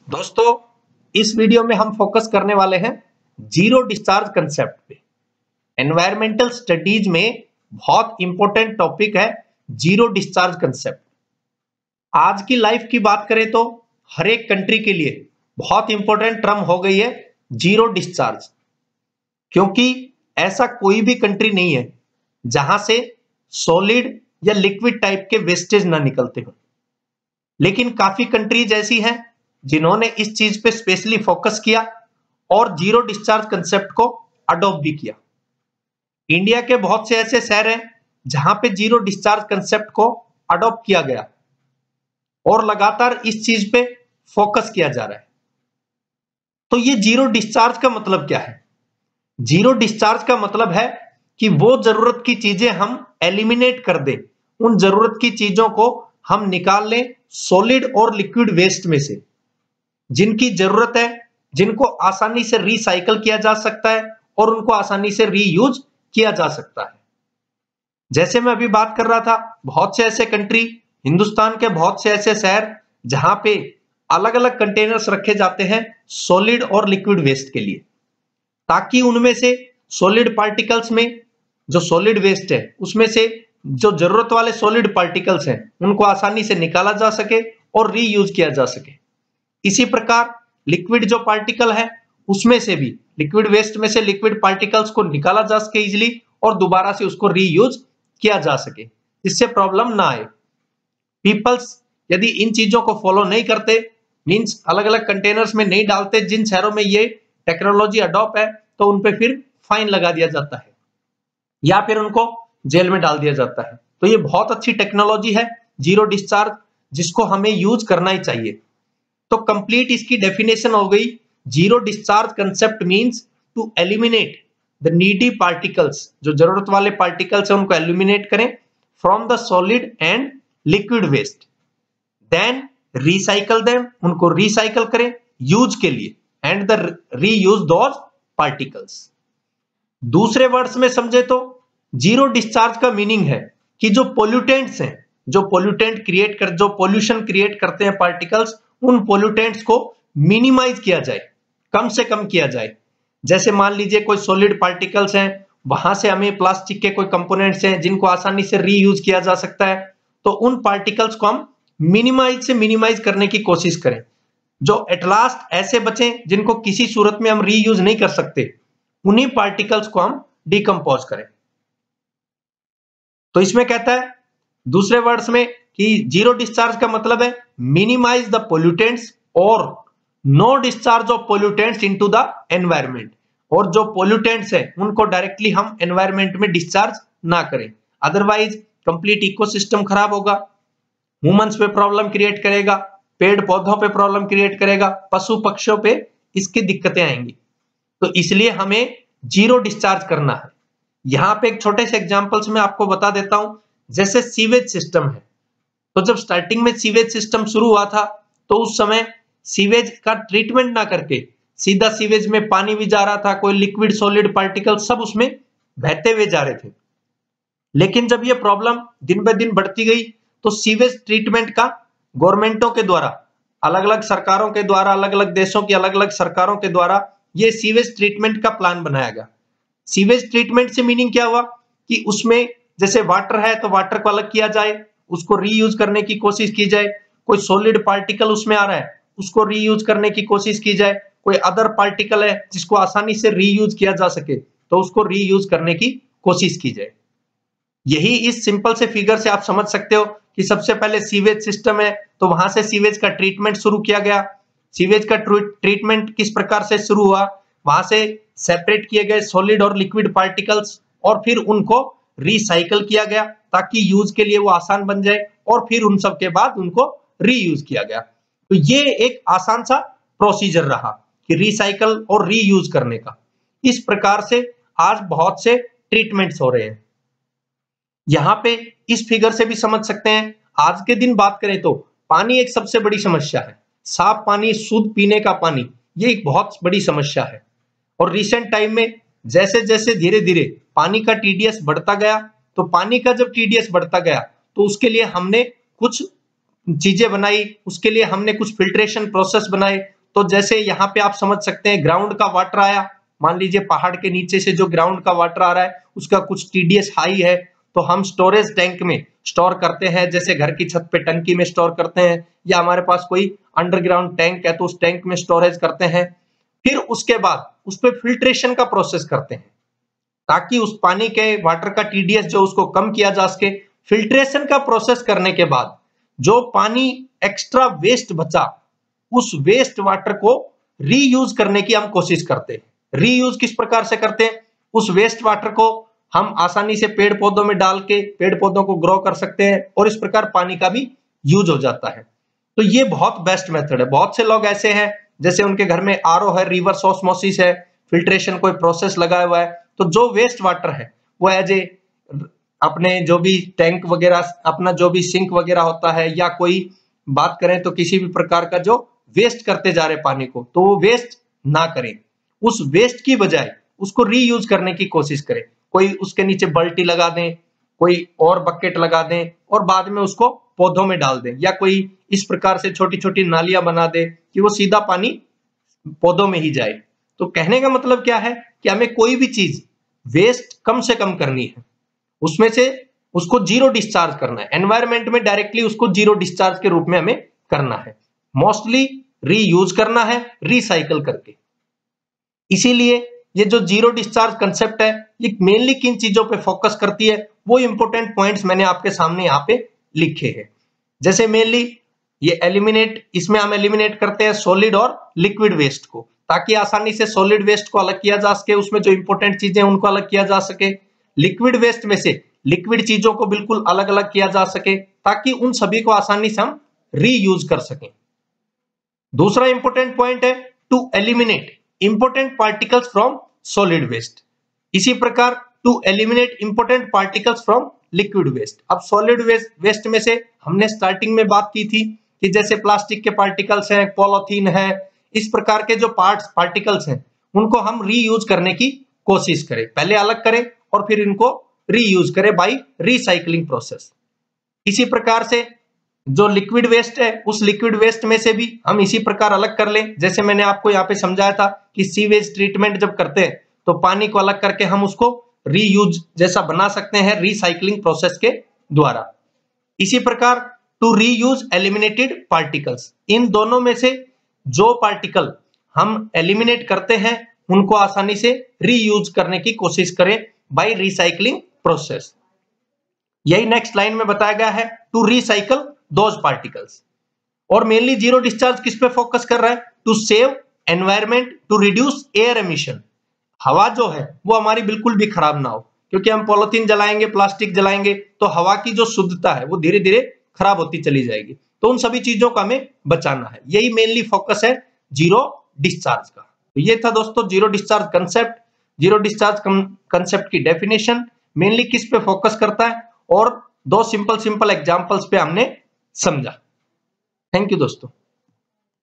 दोस्तों, इस वीडियो में हम फोकस करने वाले हैं जीरो डिस्चार्ज कंसेप्ट पे। एनवायरमेंटल स्टडीज में बहुत इंपॉर्टेंट टॉपिक है जीरो डिस्चार्ज कंसेप्ट। आज की लाइफ की बात करें तो हर एक कंट्री के लिए बहुत इंपॉर्टेंट टर्म हो गई है जीरो डिस्चार्ज, क्योंकि ऐसा कोई भी कंट्री नहीं है जहां से सॉलिड या लिक्विड टाइप के वेस्टेज ना निकलते हो। लेकिन काफी कंट्रीज ऐसी हैं जिन्होंने इस चीज पे स्पेशली फोकस किया और जीरो डिस्चार्ज कंसेप्ट को अडॉप्ट भी किया। इंडिया के बहुत से ऐसे शहर हैं जहां पे जीरो डिस्चार्ज कंसेप्ट को अडॉप्ट किया गया और लगातार इस चीज पे फोकस किया जा रहा है। तो ये जीरो डिस्चार्ज का मतलब क्या है? जीरो डिस्चार्ज का मतलब है कि वो जरूरत की चीजें हम एलिमिनेट कर दें, उन जरूरत की चीजों को हम निकाल लें सॉलिड और लिक्विड वेस्ट में से, जिनकी जरूरत है, जिनको आसानी से रिसाइकल किया जा सकता है और उनको आसानी से रीयूज किया जा सकता है। जैसे मैं अभी बात कर रहा था, बहुत से ऐसे कंट्री, हिंदुस्तान के बहुत से ऐसे शहर जहां पे अलग अलग कंटेनर्स रखे जाते हैं सॉलिड और लिक्विड वेस्ट के लिए, ताकि उनमें से सॉलिड पार्टिकल्स में जो सॉलिड वेस्ट है उसमें से जो जरूरत वाले सॉलिड पार्टिकल्स हैं उनको आसानी से निकाला जा सके और रीयूज किया जा सके। इसी प्रकार लिक्विड जो पार्टिकल है उसमें से भी, लिक्विड वेस्ट में से लिक्विड पार्टिकल्स को निकाला जा सके इजिली और दोबारा से उसको रीयूज किया जा सके, इससे प्रॉब्लम ना आए। पीपल्स यदि इन चीजों को फॉलो नहीं करते, मींस अलग अलग कंटेनर्स में नहीं डालते, जिन शहरों में ये टेक्नोलॉजी अडॉप्ट है, तो उन पे फिर फाइन लगा दिया जाता है या फिर उनको जेल में डाल दिया जाता है। तो ये बहुत अच्छी टेक्नोलॉजी है जीरो डिस्चार्ज, जिसको हमें यूज करना ही चाहिए। तो कंप्लीट इसकी डेफिनेशन हो गई, zero discharge concept means to eliminate the needy particles, जो जरूरत वाले पार्टिकल्स है उनको एलिमिनेट करें from the solid and liquid waste, then recycle them, उनको रिसाइकल करें यूज के लिए, and the reuse those particles. दूसरे वर्ड्स में समझे तो जीरो डिस्चार्ज का मीनिंग है कि जो पोल्यूटेंट्स हैं, जो पोल्यूटेंट क्रिएट कर, जो पोल्यूशन क्रिएट करते हैं पार्टिकल्स, उन पोल्यूटेंट्स को मिनिमाइज किया जाए, कम से कम किया जाए। जैसे मान लीजिए कोई सॉलिड पार्टिकल्स हैं, वहां से हमें प्लास्टिक के कोई कंपोनेंट्स हैं जिनको आसानी से रीयूज किया जा सकता है, तो उन पार्टिकल्स को हम मिनिमाइज से मिनिमाइज करने की कोशिश करें। जो एट लास्ट ऐसे बचे जिनको किसी सूरत में हम रीयूज नहीं कर सकते, उन्हीं पार्टिकल्स को हम डिकम्पोज करें। तो इसमें कहता है दूसरे वर्ड्स में कि जीरो डिस्चार्ज का मतलब है मिनिमाइज द पोल्यूटेंट्स और no discharge of pollutants into the environment, और जो पोल्यूटेंट्स है उनको डायरेक्टली हम एनवायरनमेंट में डिस्चार्ज ना करें, अदरवाइज कंप्लीट इकोसिस्टम खराब होगा, ह्यूमंस पे प्रॉब्लम क्रिएट करेगा, पेड़ पौधों पे प्रॉब्लम क्रिएट करेगा, पशु पक्षियों पे इसकी दिक्कतें आएंगी। तो इसलिए हमें जीरो डिस्चार्ज करना है। यहां पे एक छोटे से एग्जांपल्स में आपको बता देता हूं। जैसे सीवेज सिस्टम है, तो जब स्टार्टिंग में सीवेज सिस्टम शुरू हुआ था तो उस समय सीवेज का ट्रीटमेंट ना करके सीधा सीवेज में पानी भी जा रहा था, कोई लिक्विड सॉलिड पार्टिकल सब उसमें बहते हुए जा रहे थे। लेकिन जब ये प्रॉब्लम दिन ब दिन बढ़ती गई तो सीवेज ट्रीटमेंट का गवर्नमेंटों के द्वारा, अलग अलग सरकारों के द्वारा, अलग अलग देशों की अलग अलग सरकारों के द्वारा ये सीवेज ट्रीटमेंट का प्लान बनाया गया। सीवेज ट्रीटमेंट से मीनिंग क्या हुआ कि उसमें जैसे वाटर है तो वाटर को अलग किया जाए, उसको रीयूज करने की कोशिश की जाए, कोई सॉलिड पार्टिकल उसमें आ रहा है उसको रीयूज करने की कोशिश की जाए, कोई अदर पार्टिकल है जिसको आसानी से रीयूज किया जा सके तो उसको रीयूज करने की कोशिश की जाए। यही इस सिंपल से फिगर से आप समझ सकते हो कि सबसे पहले सीवेज सिस्टम है तो वहां से सीवेज का ट्रीटमेंट शुरू किया गया। सीवेज का ट्रीटमेंट किस प्रकार से शुरू हुआ, वहां से सेपरेट किए गए सॉलिड और लिक्विड पार्टिकल्स और फिर उनको रिसाइकल किया गया ताकि यूज के लिए वो आसान बन जाए, और फिर उन सब के बाद उनको रीयूज किया गया। तो ये एक आसान सा प्रोसीजर रहा कि रिसाइकल और रीयूज करने का। इस प्रकार से आज बहुत से ट्रीटमेंट्स हो रहे हैं। यहां पे इस फिगर से भी समझ सकते हैं, आज के दिन बात करें तो पानी एक सबसे बड़ी समस्या है। साफ पानी, शुद्ध पीने का पानी, ये एक बहुत बड़ी समस्या है। और रिसेंट टाइम में जैसे जैसे धीरे धीरे पानी का टीडीएस बढ़ता गया, तो पानी का जब टीडीएस बढ़ता गया तो उसके लिए हमने कुछ चीजें बनाई, उसके लिए हमने कुछ फिल्ट्रेशन प्रोसेस बनाए तो जैसे यहाँ पे आप समझ सकते हैं ग्राउंड का वाटर आया, मान लीजिए पहाड़ के नीचे से जो ग्राउंड का वाटर आ रहा है उसका कुछ टीडीएस हाई है, तो हम स्टोरेज टैंक में स्टोर करते हैं, जैसे घर की छत पे टंकी में स्टोर करते हैं, या हमारे पास कोई अंडरग्राउंड टैंक है तो उस टैंक में स्टोरेज करते हैं। फिर उसके बाद उस पर फिल्ट्रेशन का प्रोसेस करते हैं ताकि उस पानी के वाटर का टीडीएस जो उसको कम किया जा सके। फिल्ट्रेशन का प्रोसेस करने के बाद जो पानी एक्स्ट्रा वेस्ट बचा, उस वेस्ट वाटर को रीयूज करने की हम कोशिश करते हैं। रीयूज किस प्रकार से करते हैं? उस वेस्ट वाटर को हम आसानी से पेड़ पौधों में डाल के पेड़ पौधों को ग्रो कर सकते हैं और इस प्रकार पानी का भी यूज हो जाता है। तो ये बहुत बेस्ट मेथड है। बहुत से लोग ऐसे हैं जैसे उनके घर में आरओ है, रिवर्स ऑस्मोसिस है, फिल्ट्रेशन कोई प्रोसेस लगाया हुआ है, तो जो वेस्ट वाटर है वो एज ए अपने जो भी टैंक वगैरह, अपना जो भी सिंक वगैरह होता है, या कोई बात करें तो किसी भी प्रकार का जो वेस्ट करते जा रहे पानी को, तो वो वेस्ट ना करें। उस वेस्ट की बजाय उसको रीयूज करने की कोशिश करें। कोई उसके नीचे बाल्टी लगा दें, कोई और बकेट लगा दें और बाद में उसको पौधों में डाल दें, या कोई इस प्रकार से छोटी छोटी नालियां बना दे कि वो सीधा पानी पौधों में ही जाए। तो कहने का मतलब क्या है कि हमें कोई भी चीज वेस्ट कम से कम करनी है, उसमें से उसको जीरो डिस्चार्ज करना है, एनवायरमेंट में डायरेक्टली उसको जीरो डिस्चार्ज के रूप में हमें करना है, मोस्टली रीयूज करना है रिसाइकल करके। इसीलिए ये जो जीरो डिस्चार्ज कंसेप्ट है ये मेनली किन चीजों पे फोकस करती है, वो इंपॉर्टेंट पॉइंट्स मैंने आपके सामने यहाँ पे लिखे हैं। जैसे मेनली ये एलिमिनेट, इसमें हम एलिमिनेट करते हैं सॉलिड और लिक्विड वेस्ट को, ताकि आसानी से सॉलिड वेस्ट को अलग किया जा सके, उसमें जो इंपॉर्टेंट चीजें हैं उनको अलग किया जा सके। लिक्विड वेस्ट में से लिक्विड चीजों को बिल्कुल अलग अलग किया जा सके ताकि उन सभी को आसानी से हम रीयूज कर सकें। दूसरा इंपॉर्टेंट पॉइंट है to eliminate important particles from solid waste. इसी प्रकार to eliminate important particles from liquid waste. अब सॉलिड वेस्ट में से हमने स्टार्टिंग में बात की थी कि जैसे प्लास्टिक के पार्टिकल्स हैं, पॉलीथीन है, इस प्रकार के जो पार्टिकल्स हैं उनको हम रीयूज करने की कोशिश करें, पहले अलग करें और फिर इनको रीयूज करें बाय रिसाइकलिंग प्रोसेस। इसी प्रकार से जो लिक्विड वेस्ट है उस लिक्विड वेस्ट में से भी हम इसी प्रकार अलग कर लें। जैसे मैंने आपको यहाँ पे समझाया था कि सीवेज ट्रीटमेंट जब करते हैं तो पानी को अलग करके हम उसको रीयूज जैसा बना सकते हैं रिसाइकलिंग प्रोसेस के द्वारा। इसी प्रकार टू रीयूज एलिमिनेटेड पार्टिकल्स, इन दोनों में से जो पार्टिकल हम एलिमिनेट करते हैं उनको आसानी से रीयूज करने की कोशिश करें बाय रिसाइकलिंग प्रोसेस। यही नेक्स्ट लाइन में बताया गया है टू रिसाइकल दोज पार्टिकल्स। और मेनली जीरो डिस्चार्ज किस पे फोकस कर रहा है? To save environment, to reduce air emission. हवा जो है वो हमारी बिल्कुल भी खराब ना हो, क्योंकि हम पॉलिथीन जलाएंगे, प्लास्टिक जलाएंगे तो हवा की जो शुद्धता है वो धीरे धीरे खराब होती चली जाएगी। तो उन सभी चीजों को हमें बचाना है, यही मेनली फोकस है जीरो डिस्चार्ज का। तो ये था दोस्तों zero discharge concept. Zero discharge concept की डेफिनेशन मेनली किस पे फोकस करता है और दो सिंपल एग्जांपल्स पे हमने समझा। थैंक यू दोस्तों।